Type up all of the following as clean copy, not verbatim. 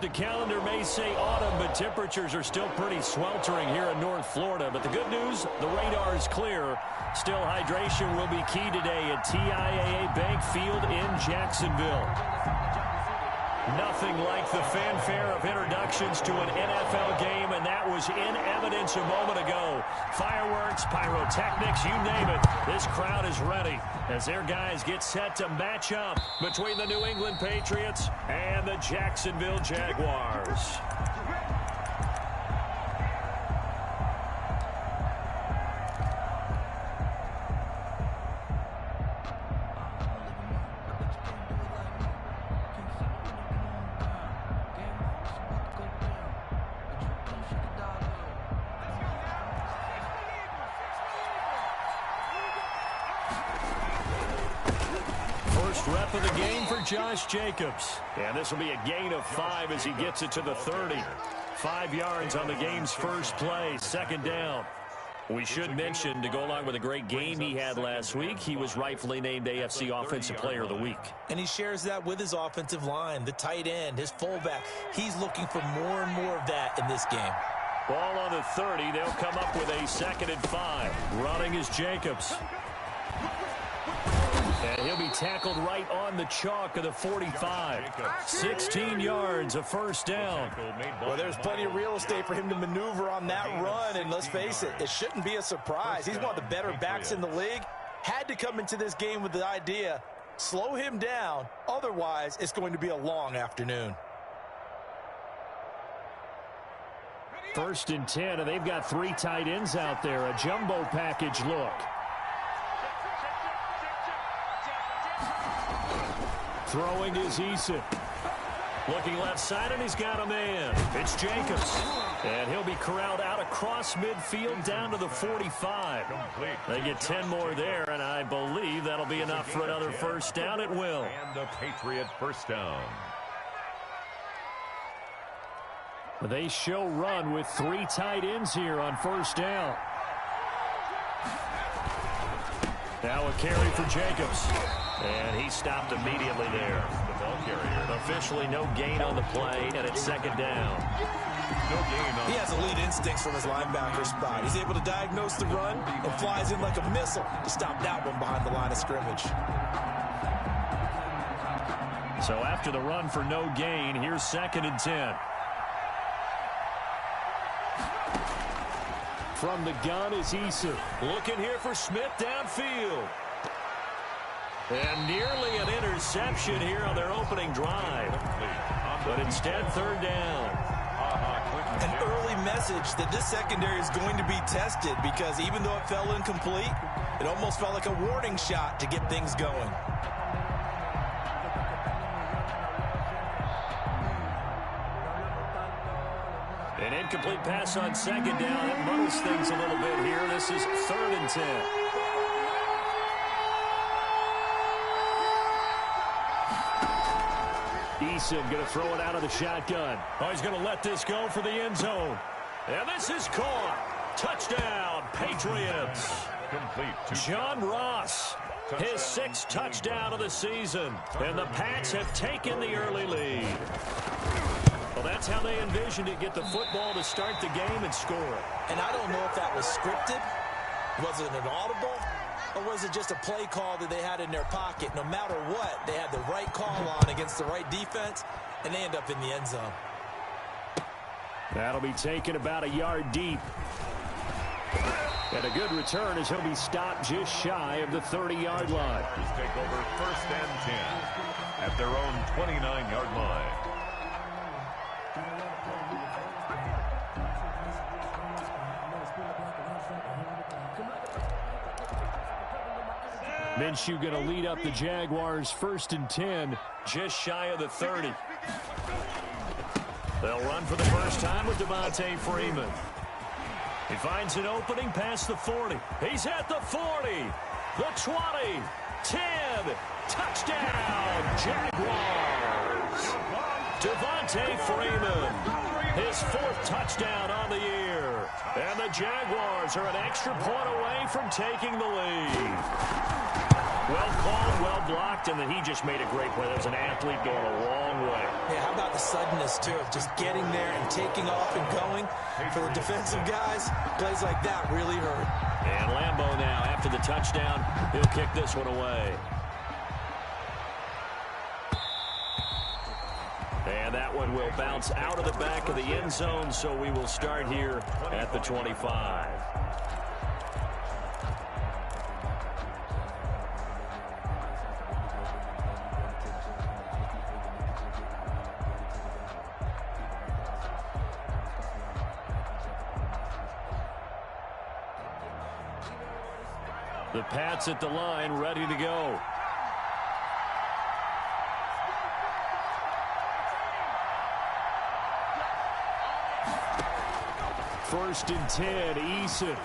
The calendar may say autumn, but temperatures are still pretty sweltering here in North Florida. But the good news, the radar is clear. Still, hydration will be key today at TIAA Bank Field in Jacksonville. Nothing like the fanfare of introductions to an NFL game, and that was in evidence a moment ago. Fireworks, pyrotechnics, you name it. This crowd is ready as their guys get set to match up between the New England Patriots and the Jacksonville Jaguars. Rep of the game for Josh Jacobs. And this will be a gain of 5 as he gets it to the 30. 5 yards on the game's first play, second down. We should mention, to go along with a great game he had last week, he was rightfully named AFC Offensive Player of the Week. And he shares that with his offensive line, the tight end, his fullback. He's looking for more and more of that in this game. Ball on the 30. They'll come up with a 2nd and 5. Running is Jacobs. And he'll be tackled right on the chalk of the 45. 16 yards, a first down. Well, there's plenty of real estate for him to maneuver on that run. And let's face it, it shouldn't be a surprise. He's one of the better backs in the league. Had to come into this game with the idea, slow him down. Otherwise, it's going to be a long afternoon. 1st and 10, and they've got 3 tight ends out there. A jumbo package look. Throwing is Eason. Looking left side, and he's got a man. It's Jacobs. And he'll be corralled out across midfield down to the 45. They get 10 more there, and I believe that'll be enough for another first down. It will. And a Patriot first down. They show run with 3 tight ends here on first down. Now a carry for Jacobs. And he stopped immediately there. The ball carrier. Officially no gain on the play, and it's 2nd down. No gain on. He has elite instincts from his linebacker spot. He's able to diagnose the run and flies in like a missile to stop that one behind the line of scrimmage. So after the run for no gain, here's 2nd and 10. From the gun is Eason. Looking here for Smith downfield. And nearly an interception here on their opening drive. But instead, 3rd down. An early message that this secondary is going to be tested, because even though it fell incomplete, it almost felt like a warning shot to get things going. An incomplete pass on 2nd down. It muddles things a little bit here. This is 3rd and 10. Eason going to throw it out of the shotgun. Oh, he's going to let this go for the end zone. And this is caught. Touchdown, Patriots. Complete. John Ross, his 6th touchdown of the season. And the Pats have taken the early lead. Well, that's how they envisioned it. Get the football to start the game and score it. And I don't know if that was scripted. Was it an audible? Or was it just a play call that they had in their pocket? No matter what, they had the right call on against the right defense, and they end up in the end zone. That'll be taken about a yard deep. And a good return as he'll be stopped just shy of the 30-yard line. Take over 1st and 10 at their own 29-yard line. Minshew going to lead up the Jaguars 1st and 10, just shy of the 30. They'll run for the first time with Devontae Freeman. He finds an opening past the 40. He's at the 40, the 20, 10, touchdown, Jaguars. Devontae Freeman, his 4th touchdown on the year. And the Jaguars are an extra point away from taking the lead. Well called, well blocked, and then he just made a great play. That was an athlete going a long way. Yeah, how about the suddenness, too, of just getting there and taking off and going. For the defensive guys, plays like that really hurt. And Lambeau now, after the touchdown, he'll kick this one away. And that one will bounce out of the back of the end zone, so we will start here at the 25. The Pats at the line, ready to go. First and 10, Eason.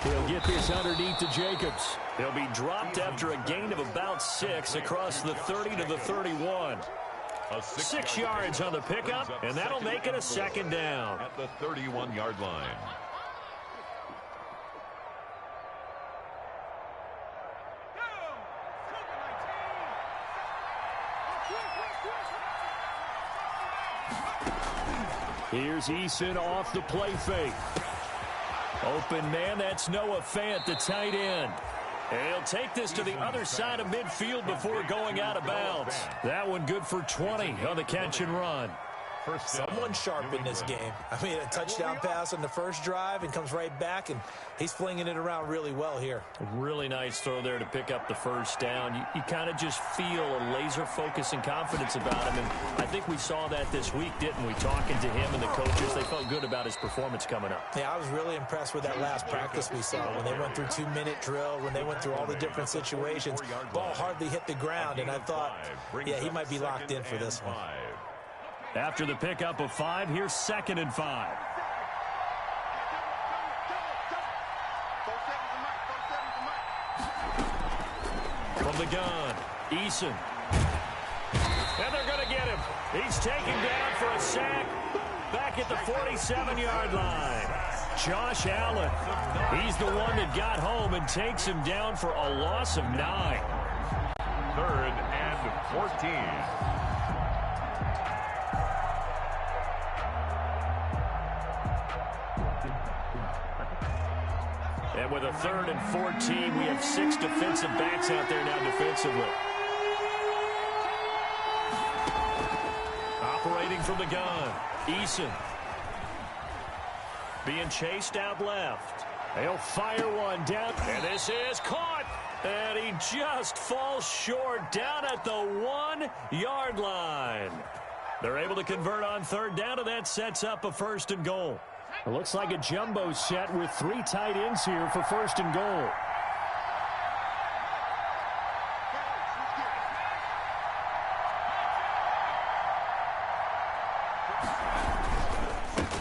He'll get this underneath to Jacobs. He'll be dropped after a gain of about 6 across the 30 to the 31. 6 yards on the pickup, and that'll make it a second down. At the 31-yard line. Here's Eason off the play fake. Open man, that's Noah Fant, the tight end. And he'll take this to the other side of midfield before going out of bounds. That one good for 20 on the catch and run. Someone sharp in this game. I mean, a touchdown pass on the first drive and comes right back, and he's flinging it around really well here. Really nice throw there to pick up the first down. You kind of just feel a laser focus and confidence about him, and I think we saw that this week, didn't we? Talking to him and the coaches, they felt good about his performance coming up. Yeah, I was really impressed with that last practice we saw when they went through 2-minute drill, when they went through all the different situations. Ball hardly hit the ground, and I thought, yeah, he might be locked in for this one. After the pickup of 5, here's 2nd and 5. From the gun, Eason. And they're going to get him. He's taken down for a sack back at the 47-yard line. Josh Allen, he's the one that got home and takes him down for a loss of 9. 3rd and 14. And with a 3rd and 14, we have 6 defensive backs out there now defensively. Operating from the gun, Eason. Being chased out left. They'll fire one down, and this is caught. And he just falls short down at the 1-yard line. They're able to convert on 3rd down, and that sets up a 1st and goal. It looks like a jumbo set with 3 tight ends here for 1st and goal.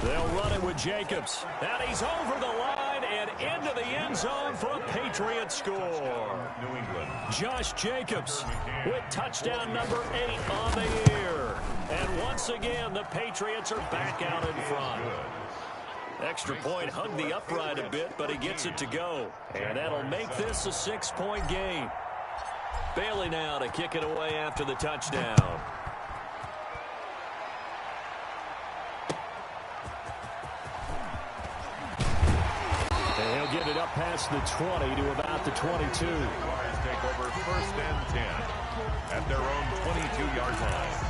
They'll run it with Jacobs. And he's over the line and into the end zone for a Patriot score. New England. Josh Jacobs with touchdown number 8 on the year. And once again, the Patriots are back out in front. Extra point hugged the upright a bit, but he gets it to go. And that'll make this a 6-point game. Bailey now to kick it away after the touchdown. And he'll get it up past the 20 to about the 22. Take over 1st and 10 at their own 22-yard line.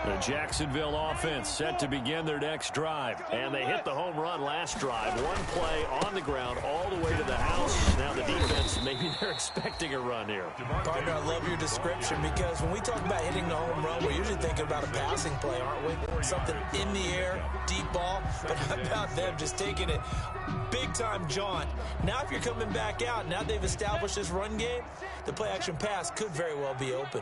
The Jacksonville offense set to begin their next drive. And they hit the home run last drive. 1 play on the ground all the way to the house. Now the defense, maybe they're expecting a run here. Partner, I love your description, because when we talk about hitting the home run, we're usually thinking about a passing play, aren't we? Something in the air, deep ball. But how about them just taking it big-time jaunt? Now if you're coming back out, now they've established this run game, the play-action pass could very well be open.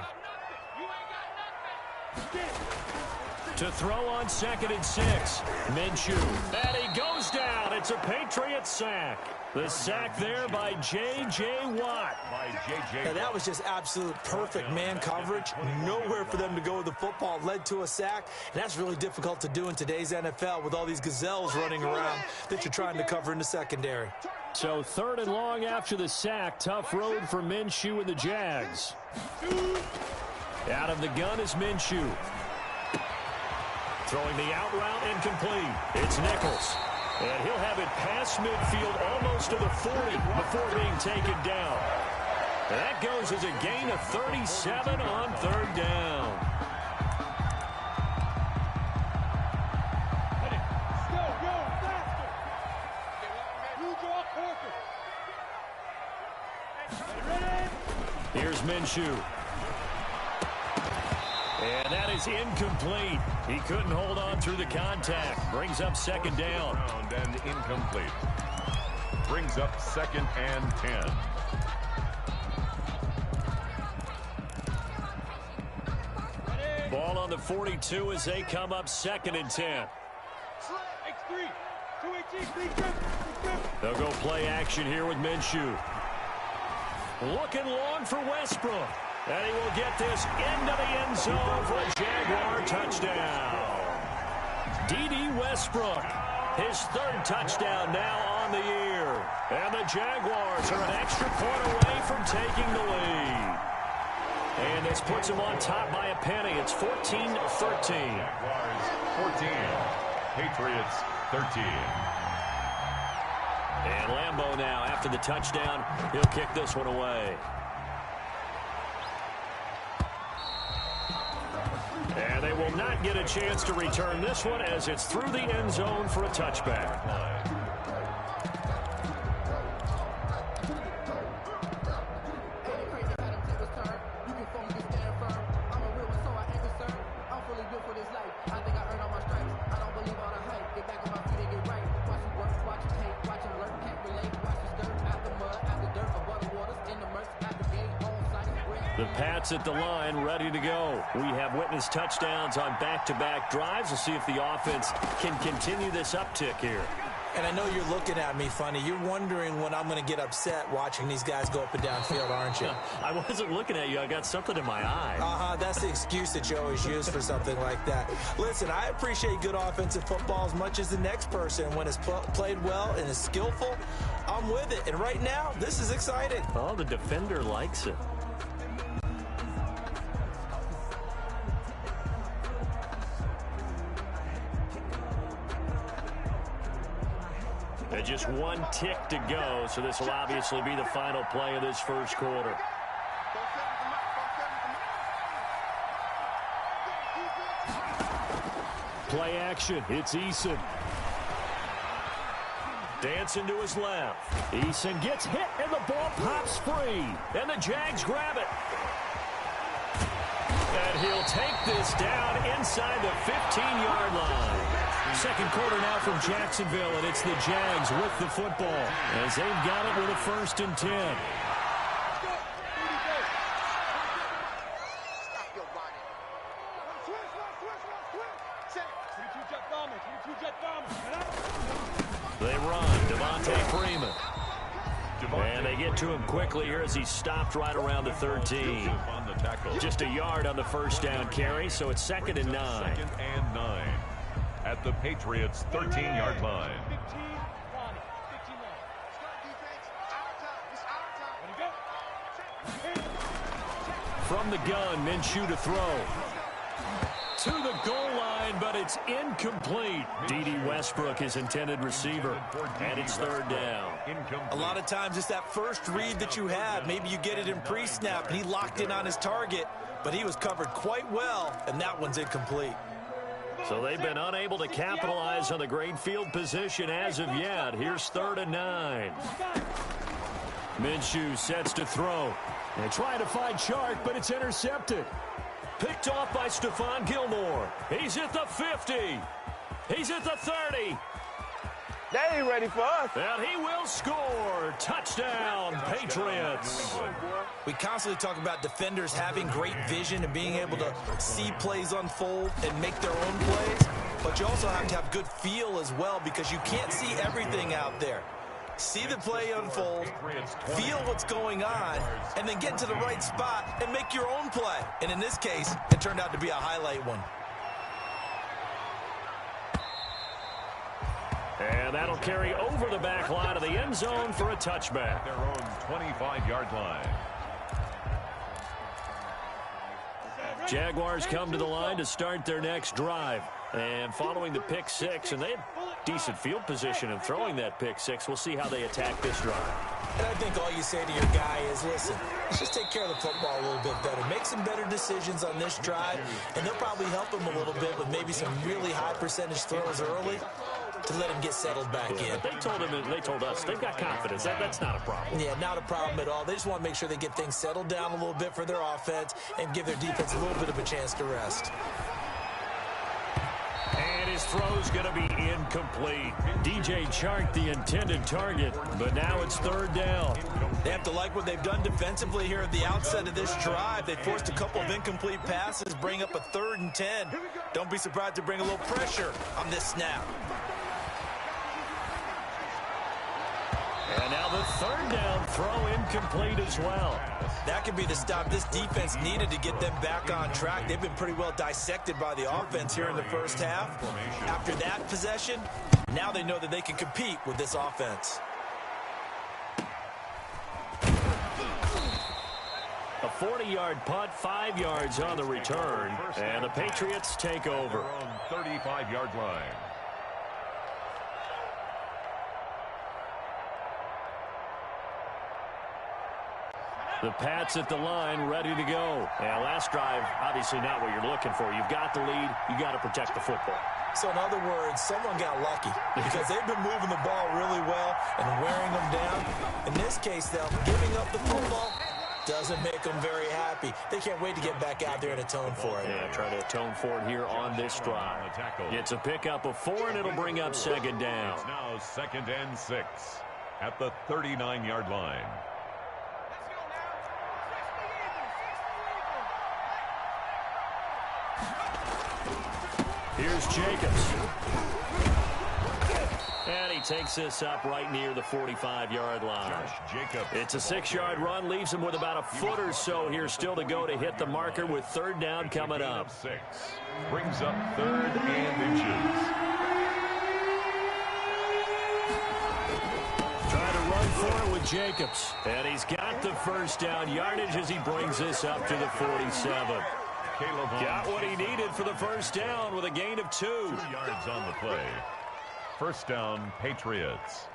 To throw on 2nd and 6. Minshew. And he goes down. It's a Patriot sack. The sack there by J.J. Watt. Now that was just absolute perfect man coverage. Nowhere for them to go with the football. Led to a sack. And that's really difficult to do in today's NFL with all these gazelles running around that you're trying to cover in the secondary. So 3rd and long after the sack. Tough road for Minshew and the Jags. Out of the gun is Minshew. Throwing the out route incomplete. It's Nichols. And he'll have it past midfield almost to the 40 before being taken down. And that goes as a gain of 37 on 3rd down. Here's Minshew. And that is incomplete. He couldn't hold on through the contact. Brings up 2nd down. And incomplete. Brings up 2nd and 10. Ball on the 42 as they come up 2nd and 10. They'll go play action here with Minshew. Looking long for Westbrook. And he will get this into the end zone for a Jaguar touchdown. D.D. Westbrook, his 3rd touchdown now on the year. And the Jaguars are an extra point away from taking the lead. And this puts them on top by a penny. It's 14-13. Jaguars 14. Patriots 13. And Lambeau now, after the touchdown, he'll kick this one away. And they will not get a chance to return this one as it's through the end zone for a touchback. The Pats at the line, ready to go. We have witnessed touchdowns on back-to-back drives. We'll see if the offense can continue this uptick here. And I know you're looking at me funny. You're wondering when I'm going to get upset watching these guys go up and down field, aren't you? I wasn't looking at you. I got something in my eye. That's the excuse that you always use for something like that. Listen, I appreciate good offensive football as much as the next person. When it's played well and is skillful, I'm with it. And right now, this is exciting. Oh, the defender likes it. Just one tick to go, so this will obviously be the final play of this first quarter. Play action. It's Eason. Dancing to his left. Eason gets hit, and the ball pops free. And the Jags grab it. And he'll take this down inside the 15-yard line. Second quarter now from Jacksonville, and it's the Jags with the football as they've got it with a 1st and 10. They run. Devontae Freeman. And they get to him quickly here as he's stopped right around the 13. Just a yard on the 1st down carry, so it's 2nd and 9. 2nd and 9. At the Patriots' 13-yard line. From the gun, Minshew to throw. To the goal line, but it's incomplete. D.D. Westbrook, his intended receiver, and it's 3rd down. A lot of times it's that first read that you have. Maybe you get it in pre-snap, and he locked in on his target, but he was covered quite well, and that one's incomplete. So they've been unable to capitalize on the great field position as of yet. Here's 3rd and 9. Minshew sets to throw. They try to find Chark, but it's intercepted. Picked off by Stephon Gilmore. He's at the 50. He's at the 30. They ain't ready for us. And he will score. Touchdown, Patriots. We constantly talk about defenders having great vision and being able to see plays unfold and make their own plays. But you also have to have good feel as well because you can't see everything out there. See the play unfold, feel what's going on, and then get to the right spot and make your own play. And in this case, it turned out to be a highlight one. And And that'll carry over the back line of the end zone for a touchback. Their own 25-yard line. Jaguars come to the line to start their next drive. And following the pick six, and they had decent field position in throwing that pick six. We'll see how they attack this drive. And I think all you say to your guy is, listen, let's just take care of the football a little bit better. Make some better decisions on this drive, and they'll probably help him a little bit with maybe some really high percentage throws early to let him get settled back in. They told us they've got confidence. That's not a problem. Yeah, not a problem at all. They just want to make sure they get things settled down a little bit for their offense and give their defense a little bit of a chance to rest. And his throw's going to be incomplete. DJ Chark, the intended target, but now it's third down. They have to like what they've done defensively here at the outset of this drive. They forced a couple of incomplete passes, bring up a 3rd and 10. Don't be surprised to bring a little pressure on this snap. And now the third down throw incomplete as well. That could be the stop this defense needed to get them back on track. They've been pretty well dissected by the offense here in the first half. After that possession, now they know that they can compete with this offense. A 40-yard punt, 5 yards on the return, and the Patriots take over. 35-yard line. The Pats at the line, ready to go. And last drive, obviously not what you're looking for. You've got the lead. You got to protect the football. So in other words, someone got lucky because they've been moving the ball really well and wearing them down. In this case, though, giving up the football doesn't make them very happy. They can't wait to get back out there and atone for it. Yeah, try to atone for it here on this drive. It's a pickup of 4, and it'll bring up second down. It's now 2nd and 6 at the 39-yard line. Here's Jacobs. And he takes this up right near the 45-yard line. It's a 6-yard run, leaves him with about a foot or so here still to go to hit the marker with third down coming up. 6 brings up 3rd and inches. Trying to run for it with Jacobs. And he's got the first down yardage as he brings this up to the 47. Got what he needed for the first down with a gain of 2. 2 yards on the play. First down, Patriots.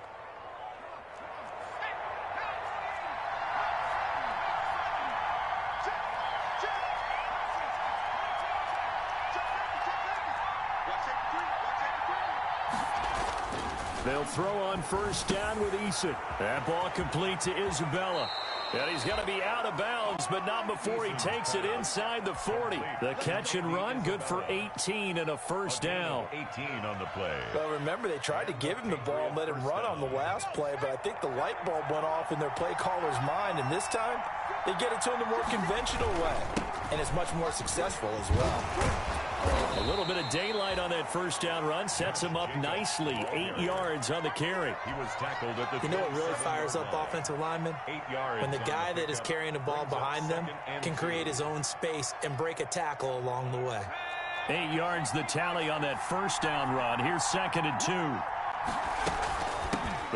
They'll throw on first down with Eason. That ball complete to Isabella. And he's going to be out of bounds, but not before he takes it inside the 40. The catch and run, good for 18 and a first down. 18 on the play. Well, remember, they tried to give him the ball and let him run on the last play, but I think the light bulb went off in their play caller's mind, and this time they get it to him the more conventional way, and it's much more successful as well. A little bit of daylight on that first down run sets him up nicely. 8 yards on the carry. He was tackled at the. You know what really fires up offensive linemen? 8 yards. When the guy that is carrying the ball behind them can create his own space and break a tackle along the way. 8 yards the tally on that first down run. Here's 2nd and 2.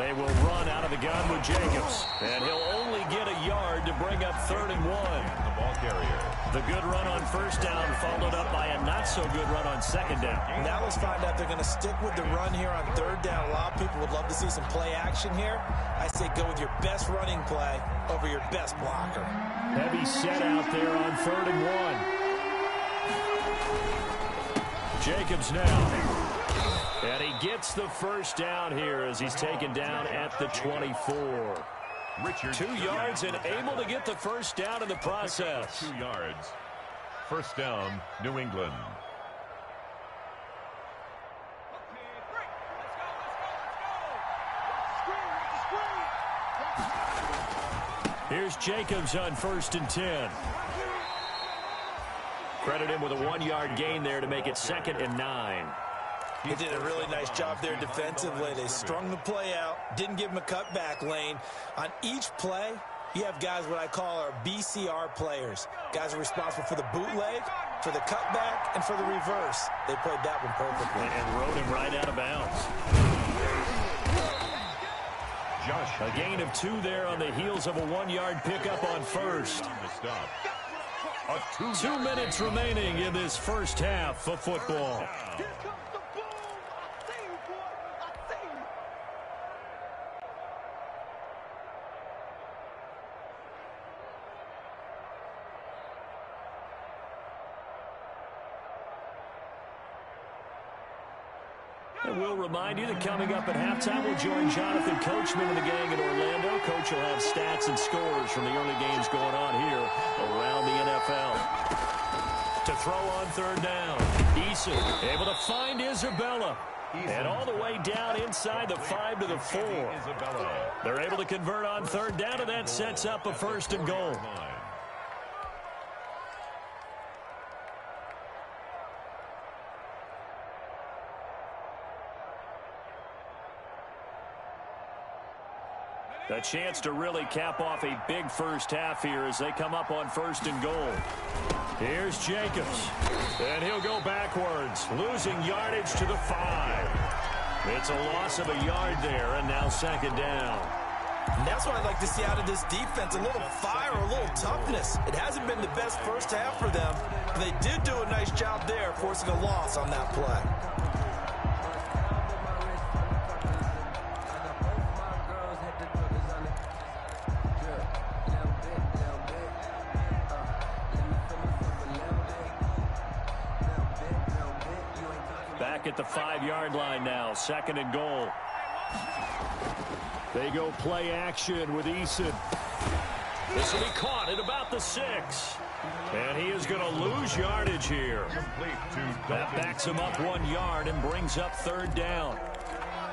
They will run out of the gun with Jacobs. And he'll only get a yard to bring up 3rd and 1. The ball carrier. The good run on first down followed up by a not-so-good run on second down. Now let's find out they're going to stick with the run here on third down. A lot of people would love to see some play action here. I say go with your best running play over your best blocker. Heavy set out there on 3rd and 1. Jacobs now. And he gets the first down here as he's taken down at the 24. Richard, 2 yards and able to get the first down in the process. 2 yards. First down, New England. Here's Jacobs on 1st and 10. Credit him with a 1-yard gain there to make it 2nd and 9. They did a really nice job there defensively. They strung the play out, didn't give him a cutback lane. On each play, you have guys what I call our BCR players. Guys are responsible for the bootleg, for the cutback, and for the reverse. They played that one perfectly. And rode him right out of bounds. A gain of 2 there on the heels of a 1-yard pickup on first. 2 minutes remaining in this first half of football. And we'll remind you that coming up at halftime, we'll join Jonathan Coachman and the gang in Orlando. Coach will have stats and scores from the early games going on here around the NFL. To throw on third down, Eason able to find Isabella. And all the way down inside the 5 to the 4. They're able to convert on third down, and that sets up a 1st and goal. A chance to really cap off a big first half here as they come up on 1st and goal. Here's Jacobs. And he'll go backwards, losing yardage to the 5. It's a loss of a yard there, and now 2nd down. And that's what I'd like to see out of this defense, a little fire, a little toughness. It hasn't been the best first half for them, but they did do a nice job there, forcing a loss on that play. At the 5-yard line now, 2nd and goal. They go play action with Eason. This will be caught at about the 6. And he is going to lose yardage here. That backs him up 1 yard and brings up 3rd down.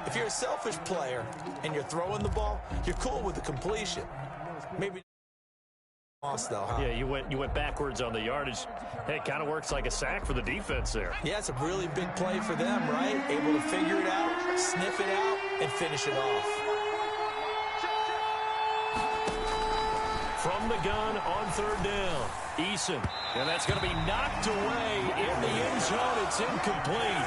If you're a selfish player and you're throwing the ball, you're cool with the completion. Maybe though, huh? Yeah, you went backwards on the yardage. Hey, it kind of works like a sack for the defense there. Yeah, it's a really big play for them, right? Able to figure it out, sniff it out, and finish it off. From the gun on 3rd down, Eason. And that's going to be knocked away in the end zone. It's incomplete.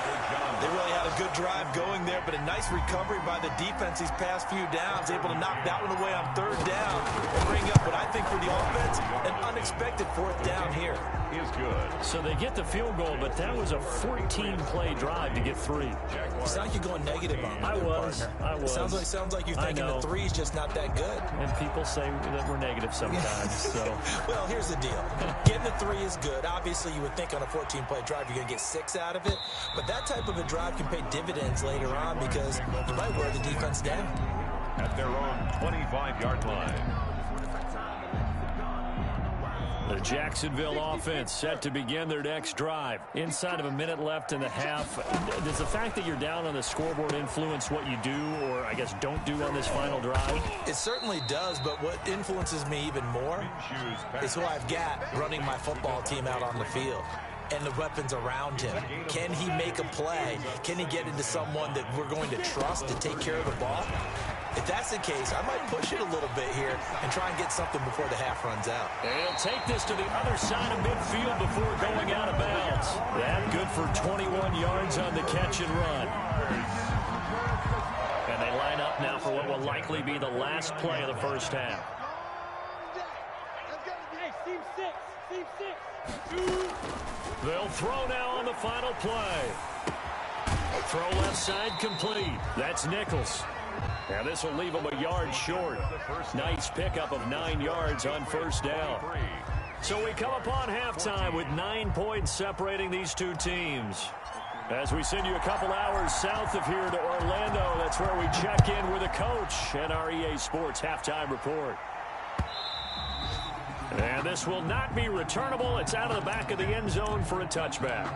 They really had a good drive going there, but a nice recovery by the defense these past few downs, able to knock that one away on 3rd down and bring up what I think for the offense, an unexpected 4th down here. Is good. So they get the field goal, but that was a 14-play drive to get 3. It's not like you're going negative on I was. Sounds like you're thinking the 3 is just not that good. And people say that we're negative sometimes. So. Well, here's the deal. Getting the 3 is good. Obviously, you would think on a 14-play drive you're going to get 6 out of it. But that type of a drive can pay dividends later on because you might wear the defense down. At their own 25-yard line. The Jacksonville offense set to begin their next drive. Inside of a minute left in the half. Does the fact that you're down on the scoreboard influence what you do or, I guess, don't do on this final drive? It certainly does, but what influences me even more is who I've got running my football team out on the field and the weapons around him. Can he make a play? Can he get into someone that we're going to trust to take care of the ball? If that's the case, I might push it a little bit here and try and get something before the half runs out. And he'll take this to the other side of midfield before going out of bounds. That good for 21 yards on the catch and run. And they line up now for what will likely be the last play of the first half. They'll throw now on the final play. Throw left side complete. That's Nichols. Now this will leave him a yard short. Nice pickup of 9 yards on 1st down. So we come upon halftime with 9 points separating these two teams. As we send you a couple hours south of here to Orlando, that's where we check in with the coach and our EA Sports halftime report. And this will not be returnable. It's out of the back of the end zone for a touchback.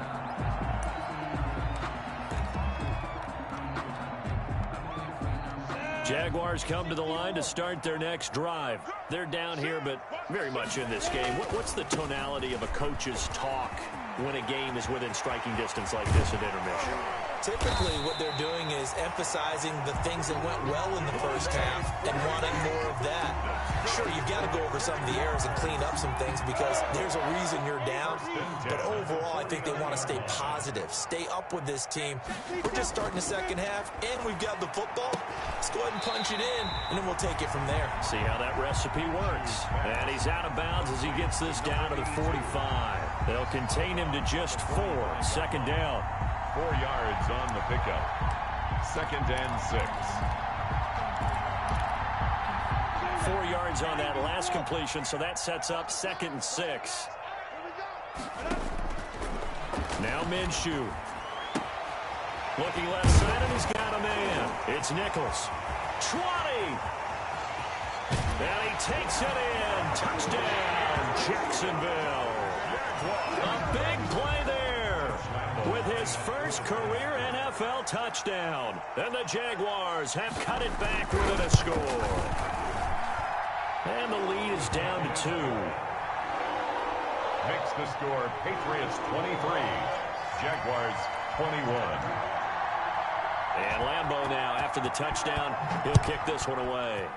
Jaguars come to the line to start their next drive. They're down here, but very much in this game. What's the tonality of a coach's talk when a game is within striking distance like this at intermission? Typically, what they're doing is emphasizing the things that went well in the first half and wanting more of that. Sure, you've got to go over some of the errors and clean up some things because there's a reason you're down. But overall, I think they want to stay positive, stay up with this team. We're just starting the second half, and we've got the football. Let's go ahead and punch it in, and then we'll take it from there. See how that recipe works. And he's out of bounds as he gets this down to the 45. They'll contain him to just 4. Second down. 4 yards on the pickup. 2nd and 6. 4 yards on that last completion, so that sets up 2nd and 6. Now Minshew. Looking left side, and he's got a man. It's Nichols. 20. And he takes it in. Touchdown, Jacksonville. A big play there with his first career NFL touchdown. And the Jaguars have cut it back within a score. And the lead is down to 2. Makes the score Patriots 23, Jaguars 21. And Lambeau now, after the touchdown, he'll kick this one away.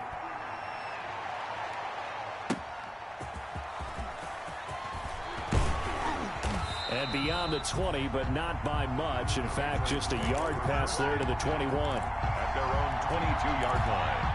And beyond the 20, but not by much. In fact, just a yard pass there to the 21. At their own 22-yard line.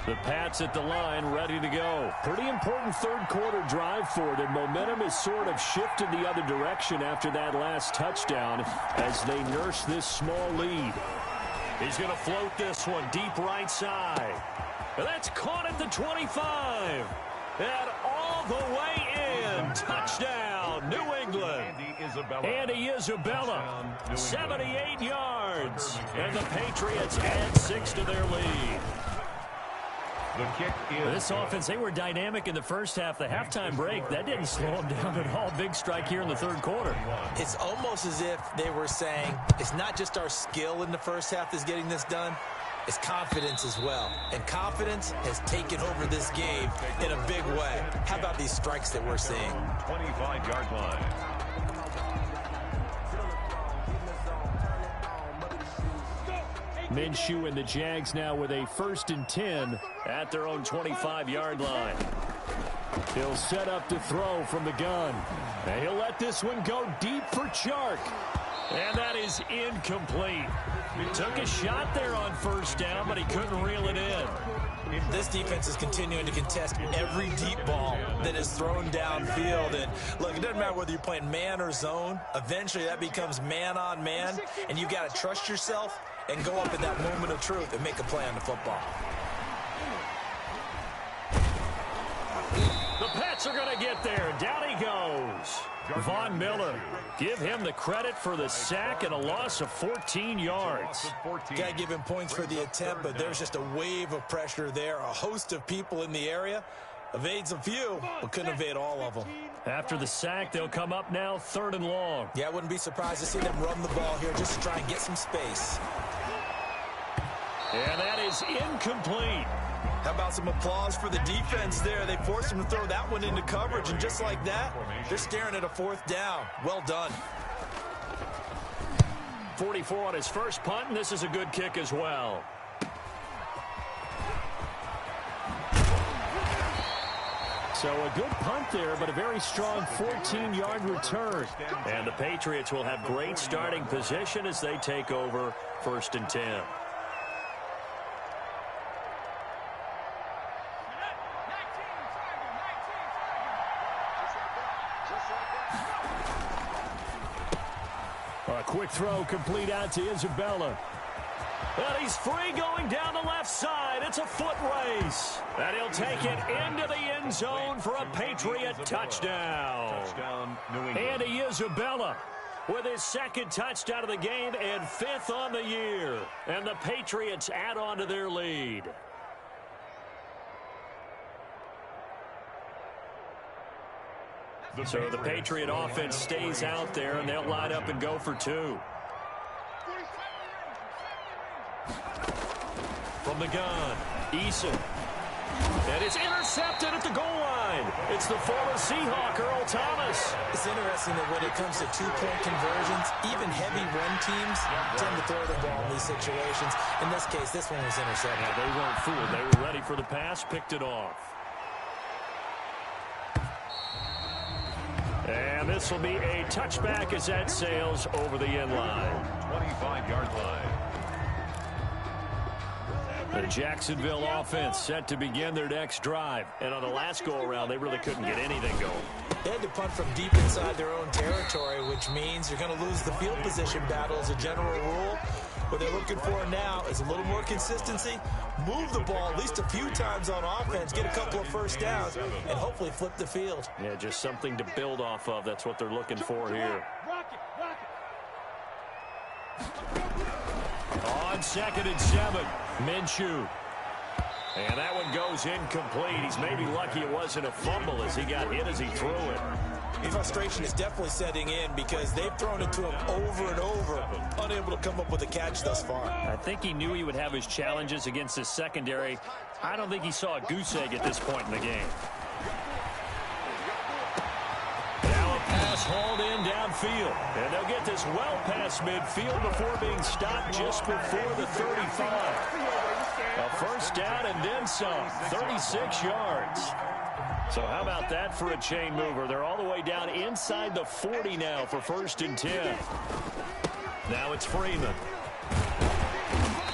The Pats at the line, ready to go. Pretty important third quarter drive for them. Momentum has sort of shifted the other direction after that last touchdown as they nurse this small lead. He's going to float this one deep right side. And that's caught at the 25. And all the way in. Touchdown, New England. Andy Isabella, 78 yards. And the Patriots add 6 to their lead. The kick is this offense, they were dynamic in the first half. The halftime break, that didn't slow them down at all. Big strike here in the third quarter. It's almost as if they were saying, it's not just our skill in the first half that's getting this done. It's confidence as well. And confidence has taken over this game in a big way. How about these strikes that we're seeing? 25-yard line. Minshew and the Jags now with a 1st and 10 at their own 25-yard line. He'll set up to throw from the gun. And he'll let this one go deep for Chark. And that is incomplete. He took a shot there on 1st down, but he couldn't reel it in. This defense is continuing to contest every deep ball that is thrown downfield. And look, it doesn't matter whether you're playing man or zone. Eventually that becomes man on man, and you've got to trust yourself and go up at that moment of truth and make a play on the football. The Pats are going to get there. Down he goes. Von Miller, give him the credit for the sack and a loss of 14 yards. Got to give him points for the attempt, but there's just a wave of pressure there. A host of people in the area. Evades a few, but couldn't evade all of them. After the sack, they'll come up now 3rd and long. Yeah, I wouldn't be surprised to see them run the ball here just to try and get some space. And that is incomplete. How about some applause for the defense there? They forced him to throw that one into coverage, and just like that, they're staring at a 4th down. Well done. 44 on his first punt, and this is a good kick as well. So a good punt there, but a very strong 14-yard return. And the Patriots will have great starting position as they take over 1st and 10. A quick throw complete out to Isabella. And he's free going down the left side. It's a foot race. And he'll take it into the end zone for a Patriot touchdown. Andy Isabella with his 2nd touchdown of the game and 5th on the year. And the Patriots add on to their lead. So the Patriot offense stays out there, and they'll line up and go for 2. From the gun, Eason. And it's intercepted at the goal line. It's the former Seahawk, Earl Thomas. It's interesting that when it comes to two-point conversions, even heavy run teams tend to throw the ball in these situations. In this case, this one was intercepted. Yeah, they weren't fooled. They were ready for the pass, picked it off. And this will be a touchback as that sails over the end line. 25-yard line. The Jacksonville offense set to begin their next drive. And on the last go-around, they really couldn't get anything going. They had to punt from deep inside their own territory, which means you're going to lose the field position battle as a general rule. What they're looking for now is a little more consistency, move the ball at least a few times on offense, get a couple of first downs, and hopefully flip the field. Yeah, just something to build off of. That's what they're looking for here. On 2nd and 7, Minshew. And that one goes incomplete. He's maybe lucky it wasn't a fumble as he got hit as he threw it. The frustration is definitely setting in because they've thrown it to him over and over, unable to come up with a catch thus far. I think he knew he would have his challenges against his secondary. I don't think he saw a goose egg at this point in the game. Now a pass hauled in downfield. And they'll get this well past midfield before being stopped just before the 35. A first down and then some, 36 yards. So how about that for a chain mover? They're all the way down inside the 40 now for 1st and 10. Now it's Freeman.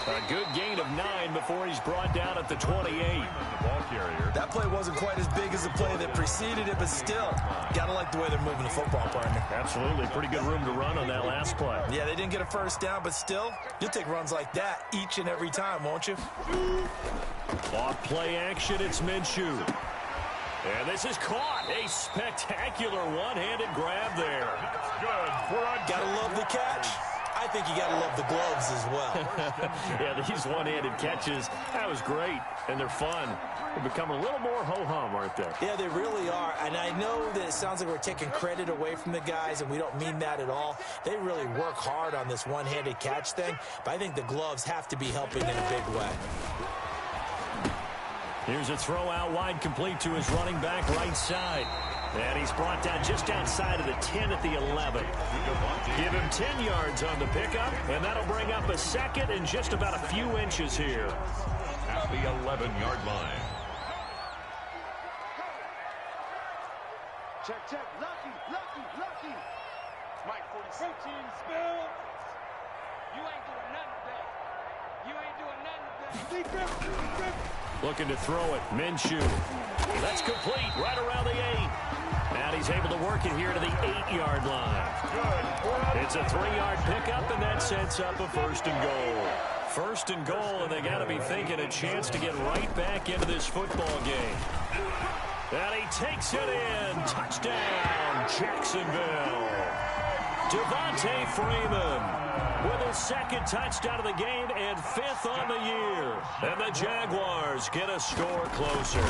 A good gain of 9 before he's brought down at the 28. The ball carrier. That play wasn't quite as big as the play that preceded it, but still, got to like the way they're moving the football, partner. Absolutely. Pretty good room to run on that last play. Yeah, they didn't get a first down, but still, you'll take runs like that each and every time, won't you? Off play action, it's Minshew. And this is caught. A spectacular one-handed grab there. Good. Gotta love the catch. I think you gotta love the gloves as well. Yeah, these one-handed catches, that was great, and they're fun. They've become a little more ho-hum, aren't they? Yeah, they really are, and I know that it sounds like we're taking credit away from the guys, and we don't mean that at all. They really work hard on this one-handed catch thing, but I think the gloves have to be helping in a big way. Here's a throw out wide, complete to his running back right side. And he's brought down just outside of the 10 at the 11. Give him 10 yards on the pickup, and that'll bring up a second and just about a few inches here. At the 11-yard line. Check. Lucky. Mike 46. Spill. You ain't doing nothing today. Looking to throw it. Minshew. That's complete right around the 8. And he's able to work it here to the 8-yard line. It's a 3-yard pickup, and that sets up a 1st and goal. 1st and goal, and they got to be thinking a chance to get right back into this football game. And he takes it in. Touchdown, Jacksonville. Devontae Freeman with his 2nd touchdown of the game and 5th on the year. And the Jaguars get a score closer.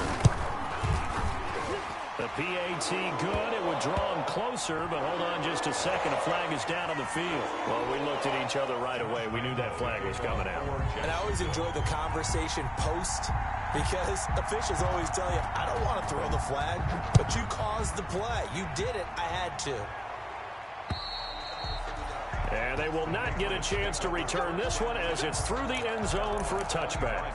The PAT good. It would draw him closer, but hold on just a second. A flag is down on the field. Well, we looked at each other right away. We knew that flag was coming out. And I always enjoy the conversation post because officials always tell you, I don't want to throw the flag, but you caused the play. You did it. I had to. And they will not get a chance to return this one as it's through the end zone for a touchback.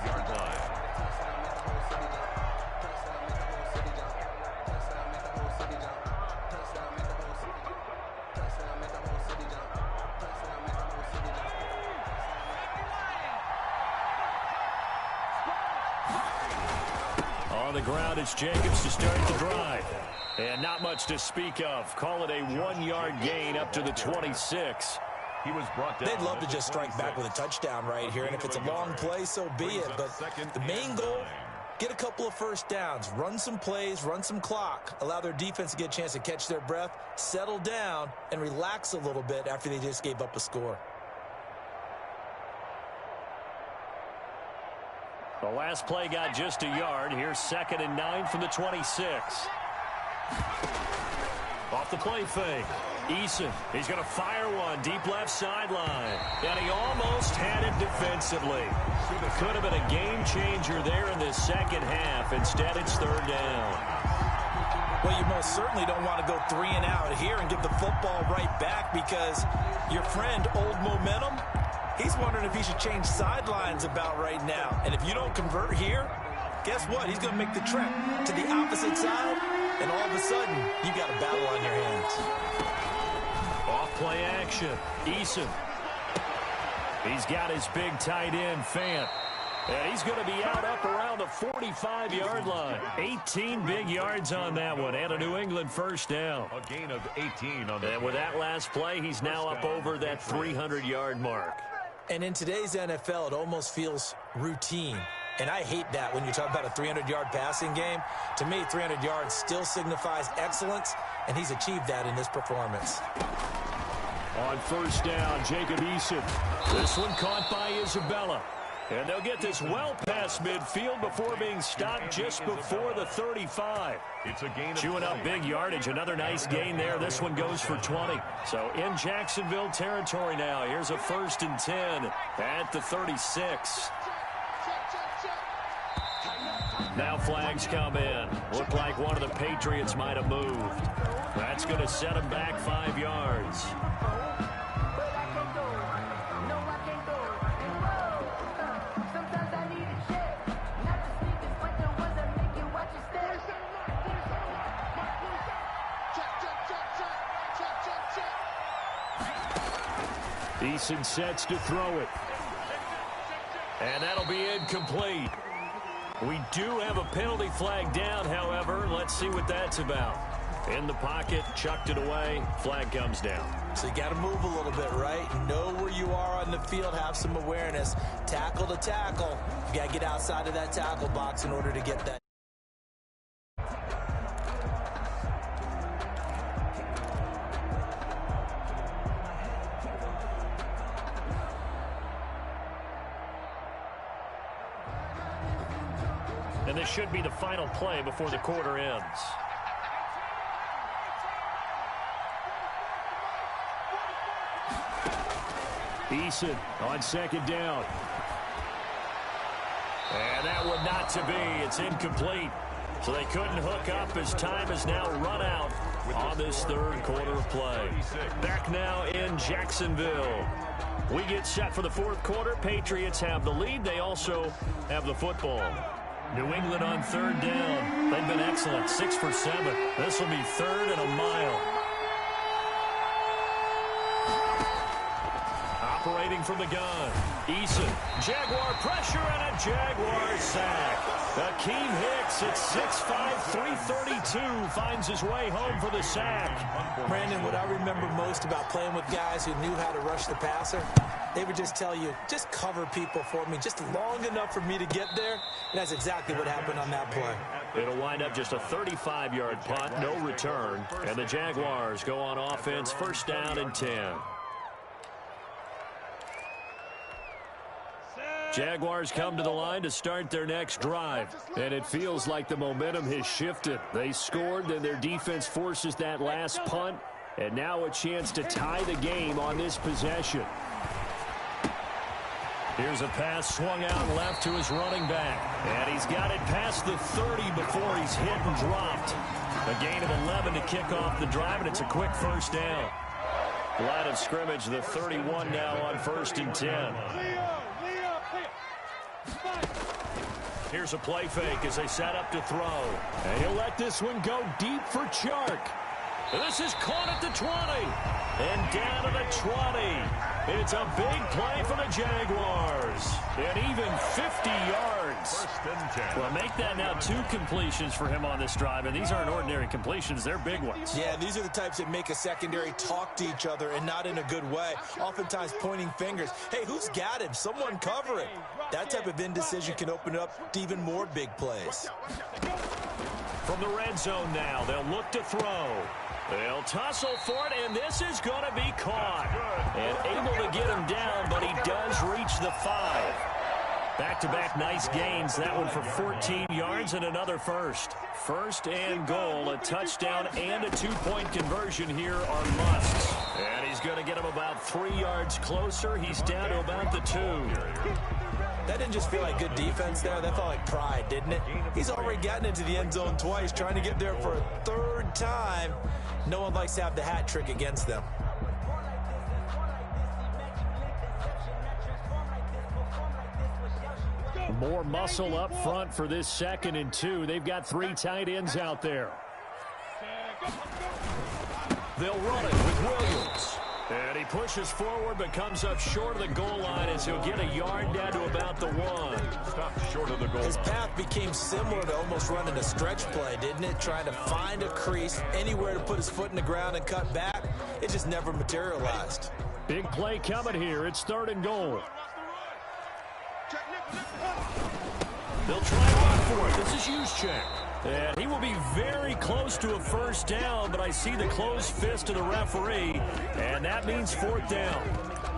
On the ground, it's Jacobs to start the drive. And not much to speak of. Call it a 1-yard gain up to the 26. He was brought down. They'd love to just strike back with a touchdown right here, and if it's a long play, so be it. But the main goal, get a couple of first downs, run some plays, run some clock, allow their defense to get a chance to catch their breath, settle down, and relax a little bit after they just gave up a score. The last play got just a yard. Here's 2nd and 9 from the 26. Off the play fake. Eason, he's going to fire one deep left sideline. And he almost had it defensively. Could have been a game changer there in this second half. Instead, it's 3rd down. Well, you most certainly don't want to go 3 and out here and give the football right back, because your friend, Old Momentum, he's wondering if he should change sidelines about right now. And if you don't convert here, guess what? He's going to make the trek to the opposite side, and all of a sudden, you got a battle on your hands. Off-play action. Eason. He's got his big tight end, Fant. And he's going to be out up around the 45-yard line. 18 big yards on that one, and a New England first down. A gain of 18 on the And with that last play, he's now up over that 300-yard mark. And in today's NFL, it almost feels routine. And I hate that when you talk about a 300-yard passing game. To me, 300 yards still signifies excellence, and he's achieved that in this performance. On first down, Jacob Eason. This one caught by Isabella. And they'll get this well past midfield before being stopped just before the 35. It's a gain of Chewing up big yardage. Another nice gain there. This one goes for 20. So in Jacksonville territory now. Here's a 1st and 10 at the 36. Now flags come in. Looked like one of the Patriots might have moved. That's going to set them back 5 yards. Eason sets to throw it. And that'll be incomplete. We do have a penalty flag down, however. Let's see what that's about. In the pocket, chucked it away. Flag comes down. So you got to move a little bit, right? Know where you are on the field. Have some awareness. Tackle to tackle. You got to get outside of that tackle box in order to get that. And this should be the final play before the quarter ends. Eason on 2nd down. And that one not to be. It's incomplete. So they couldn't hook up as time is now run out on this 3rd quarter of play. Back now in Jacksonville. We get set for the 4th quarter. Patriots have the lead. They also have the football. New England on 3rd down. They've been excellent. 6 for 7. This will be 3rd and a mile. Operating from the gun. Eason. Jaguar pressure and a Jaguar sack. Akeem Hicks at 6'5", 332 finds his way home for the sack. Brandon, what I remember most about playing with guys who knew how to rush the passer, they would just tell you, just cover people for me, just long enough for me to get there. And that's exactly what happened on that play. It'll wind up just a 35-yard punt, no return. And the Jaguars go on offense, 1st down and 10. Jaguars come to the line to start their next drive. And it feels like the momentum has shifted. They scored, then their defense forces that last punt. And now a chance to tie the game on this possession. Here's a pass swung out left to his running back. And he's got it past the 30 before he's hit and dropped. A gain of 11 to kick off the drive, and it's a quick 1st down. Line of scrimmage, the 31 now on 1st and 10. Here's a play fake as they set up to throw. And he'll let this one go deep for Chark. And this is caught at the 20. And down to the 20. It's a big play for the Jaguars. And even 50 yards. 1st and 10. Well, make that now 2 completions for him on this drive. And these aren't ordinary completions. They're big ones. Yeah, these are the types that make a secondary talk to each other and not in a good way. Oftentimes pointing fingers. Hey, who's got him? Someone cover it. That type of indecision can open up to even more big plays. From the red zone now, they'll look to throw. They'll tussle for it, and this is going to be caught. And able to get him down, but he does reach the 5. Back-to-back nice gains. That one for 14 yards and another first. 1st and goal, a touchdown and a 2-point conversion here are musts. And he's going to get him about 3 yards closer. He's down to about the 2. That didn't just feel like good defense there. That felt like pride, didn't it? He's already gotten into the end zone twice, trying to get there for a third time. No one likes to have the hat trick against them. More muscle up front for this 2nd and 2. They've got 3 tight ends out there. They'll run it with Williams. And he pushes forward but comes up short of the goal line as he'll get a yard down to about the 1. Stopped short of the goal line. His path became similar to almost running a stretch play, didn't it? Trying to find a crease, anywhere to put his foot in the ground and cut back. It just never materialized. Big play coming here. It's 3rd and goal. They'll try to run for it. This is Juszczyk. And he will be very close to a first down, but I see the closed fist of the referee, and that means 4th down.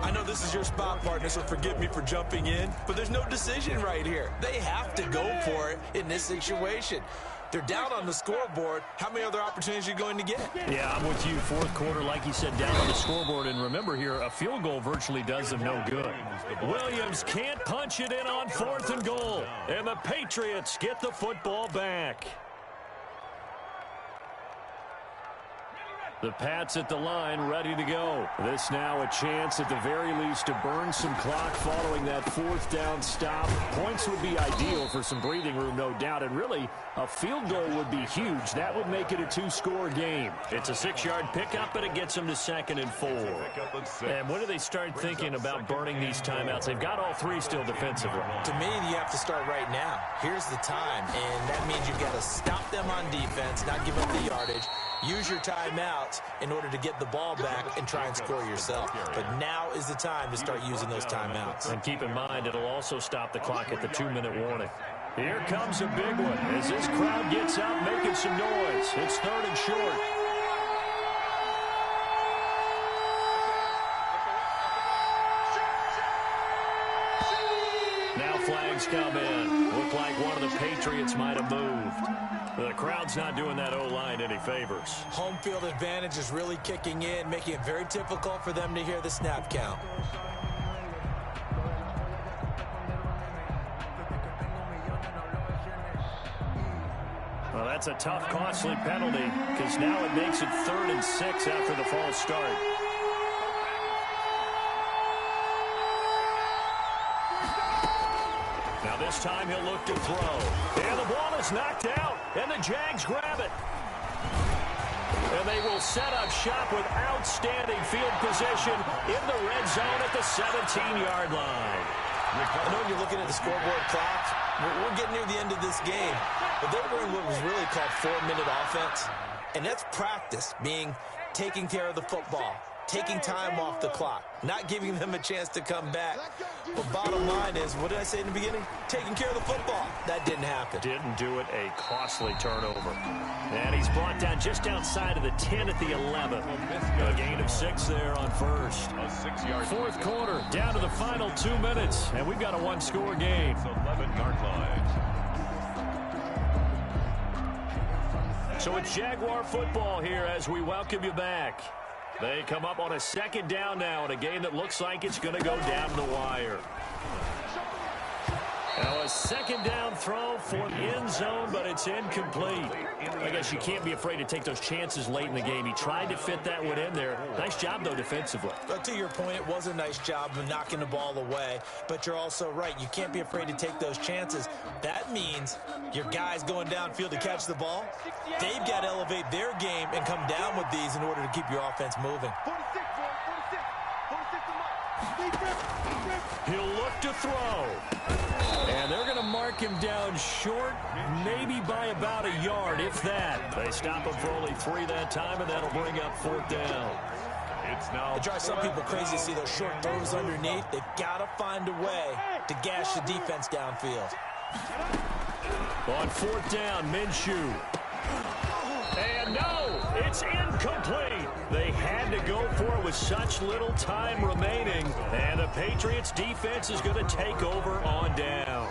I know this is your spot, partner, so forgive me for jumping in, but there's no decision right here. They have to go for it in this situation. They're down on the scoreboard. How many other opportunities are you going to get? Yeah, I'm with you. 4th quarter, like you said, down on the scoreboard. And remember here, a field goal virtually does them no good. Williams can't punch it in on 4th and goal. And the Patriots get the football back. The Pats at the line, ready to go. This now a chance at the very least to burn some clock following that 4th down stop. Points would be ideal for some breathing room, no doubt. And really, a field goal would be huge. That would make it a 2-score game. It's a 6-yard pickup, and it gets them to 2nd and 4. And when do they start thinking about burning these timeouts? They've got all 3 still defensively. To me, you have to start right now. Here's the time, and that means you've got to stop them on defense, not give up the yardage. Use your timeouts in order to get the ball back and try and score yourself. But now is the time to start using those timeouts. And keep in mind, it'll also stop the clock at the 2-minute warning. Here comes a big one as this crowd gets up making some noise. It's 3rd and short. Now flags come in. Look like one of the Patriots might have moved. The crowd's not doing that O-line any favors. Home field advantage is really kicking in, making it very difficult for them to hear the snap count. Well, that's a tough, costly penalty because now it makes it 3rd and 6 after the false start. Now this time he'll look to throw. And the ball is knocked out, and the Jags grab it. And they will set up shop with outstanding field position in the red zone at the 17-yard line. I know you're looking at the scoreboard clock. We're getting near the end of this game. But they're running what was really called 4-minute offense. And that's practice, being taking care of the football, taking time off the clock, not giving them a chance to come back. But bottom line is, what did I say in the beginning? Taking care of the football. That didn't happen. Didn't do it. A costly turnover. And he's brought down just outside of the 10 at the 11. A gain of 6 there on 1st. 4th quarter, down to the final 2 minutes. And we've got a 1-score game. 11-yard line. So it's Jaguar football here as we welcome you back. They come up on a 2nd down now in a game that looks like it's going to go down the wire. Now a 2nd down throw for the end zone, but it's incomplete. I guess you can't be afraid to take those chances late in the game. He tried to fit that one in there. Nice job, though, defensively. But to your point, it was a nice job of knocking the ball away. But you're also right. You can't be afraid to take those chances. That means your guys going downfield to catch the ball, they've got to elevate their game and come down with these in order to keep your offense moving. 46, 46. He'll look to throw. And they're going to mark him down short, maybe by about a yard, if that. They stop him for only 3 that time, and that'll bring up 4th down. It drives some people crazy to see those short throws underneath. They've got to find a way to gash the defense downfield. On 4th down, Minshew. And no, it's incomplete. They had to go for it with such little time remaining. And the Patriots defense is going to take over on downs.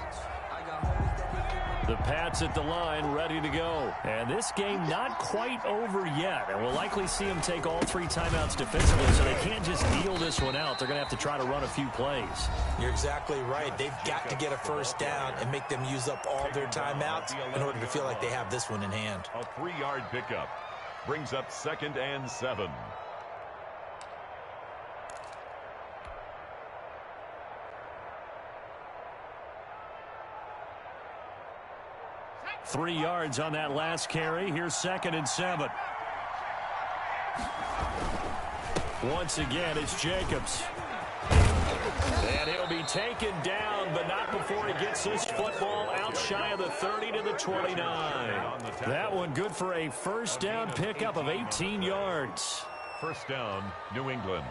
The Pats at the line, ready to go. And this game not quite over yet. And we'll likely see them take all 3 timeouts defensively, so they can't just deal this one out. They're going to have to try to run a few plays. You're exactly right. They've got to get a first down and make them use up all their timeouts in order to feel like they have this one in hand. A 3-yard pickup brings up 2nd and 7. Three yards on that last carry. Here's 2nd and 7. Once again, it's Jacobs. And he'll be taken down, but not before he gets this football out shy of the 30 to the 29. That one good for a first down pickup of 18 yards. First down, New England.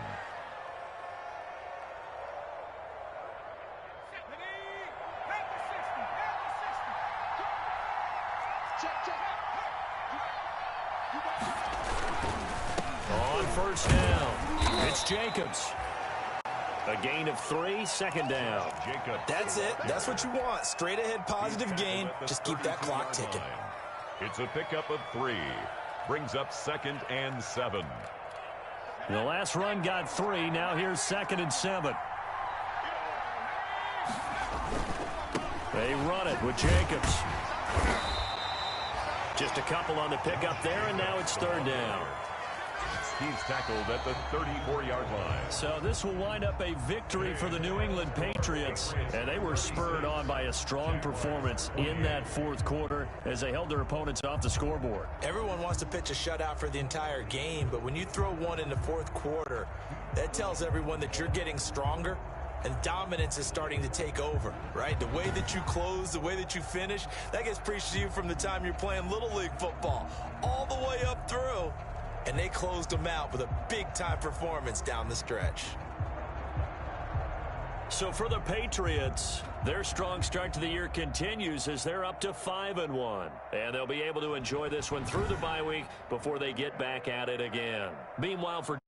On first down, it's Jacobs. A gain of 3, 2nd down. That's it. That's what you want. Straight ahead positive gain. Just keep that clock ticking. It's a pickup of 3. Brings up 2nd and 7. The last run got 3. Now here's 2nd and 7. They run it with Jacobs. Just a couple on the pickup there, and now it's 3rd down. He's tackled at the 34-yard line. So this will wind up a victory for the New England Patriots, and they were spurred on by a strong performance in that 4th quarter as they held their opponents off the scoreboard. Everyone wants to pitch a shutout for the entire game, but when you throw one in the 4th quarter, that tells everyone that you're getting stronger and dominance is starting to take over, right? The way that you close, the way that you finish, that gets preached to you from the time you're playing Little League football all the way up through. And they closed them out with a big-time performance down the stretch. So for the Patriots, their strong start to the year continues as they're up to 5-1. And they'll be able to enjoy this one through the bye week before they get back at it again. Meanwhile, for